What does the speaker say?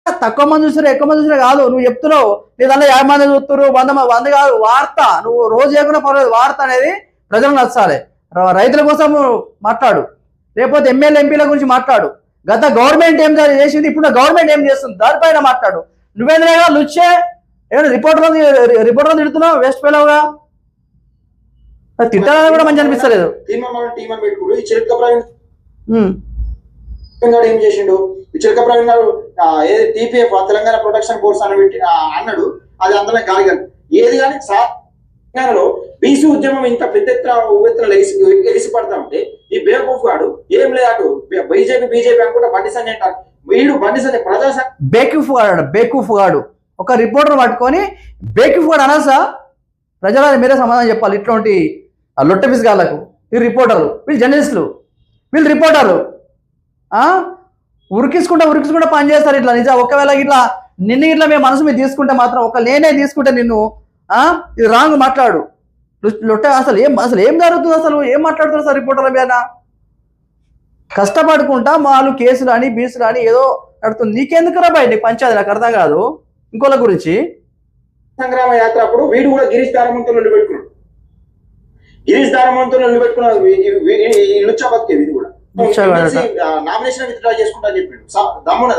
తక్కువ మంది చూసారు ఎక్కువ మంది చూసారు కాదు, నువ్వు చెప్తున్నావు నీ దాంట్లో 50 మంది చూస్తారు, 100 కాదు, వార్త నువ్వు రోజు చేయకుండా పర్వాలేదు, వార్త అనేది ప్రజలకు నచ్చాలి. రైతుల కోసం మాట్లాడు, లేకపోతే ఎమ్మెల్యే ఎంపీల గురించి మాట్లాడు, గత గవర్నమెంట్ ఏం చేసింది, ఇప్పుడు గవర్నమెంట్ ఏం చేస్తుంది దానిపైన మాట్లాడు. నువ్వేంద్రగా లుచ్చే ఏమైనా రిపోర్టర్లు తిడుతున్నావు, వేస్ట్ ఫెలోగా. తిట్టాలని కూడా మంచి అనిపిస్తలేదు. ఏం చేసిండు చిలక ప్రవీణ్ గారు ఏది టీపీఎఫ్ తెలంగాణ ప్రొటెక్షన్ ఫోర్స్ అని పెట్టి అన్నాడు, అది అందులో గాలిగాను ఏది కానీ తెలంగాణలో బీసీ ఉద్యమం ఇంత పెద్ద ఎత్తున ఎగిసి పడతా ఉంటే ఈ బేవకూఫ్ గాడు ఏం లేదు, బీజేపీ అనుకుంటా బండి సంజయ్ అంటారు, వీడు బండి సంజయ్ ప్రజా బేకూఫ్ గాడు ఒక రిపోర్టర్ పట్టుకొని బేకూఫ్ గాడు అనసా, ప్రజలని మీరే సమాధానం చెప్పాలి. ఇట్లాంటి లొట్టెపిస్ గాళ్ళకు వీళ్ళు రిపోర్టర్లు, వీళ్ళు జర్నలిస్టులు, వీళ్ళు రిపోర్టర్లు ఉరికించుకుంటా పని చేస్తారు ఇట్లా. నిజం ఒకవేళ ఇట్లా నిన్ను ఇట్లా మేము మనసు మీద తీసుకుంటే మాత్రం, ఒక నేనే తీసుకుంటే నిన్ను ఇది రాంగ్ మాట్లాడు లొట్ట. అసలు ఏం జరుగుతుంది, అసలు ఏం మాట్లాడుతున్నారు సార్ రిపోర్టర్ల మీద? కష్టపడుకుంటా వాళ్ళు కేసులు అని బీసులు అని ఏదో నడుతుంది, నీకెందుకు రా బయట పంచాయతీ? నాకు అర్థం కాదు. ఇంకోళ్ళ గురించి సంగ్రామ యాత్ర అప్పుడు వీడు కూడా గిరీష్ దారమంతో పెట్టుకున్నాడు, లుచ్చా బతికే వీడు కూడా నామినేషన్ విత్డ్రా చేసుకుంటా అని చెప్పాడు. దమ్మున్నదా?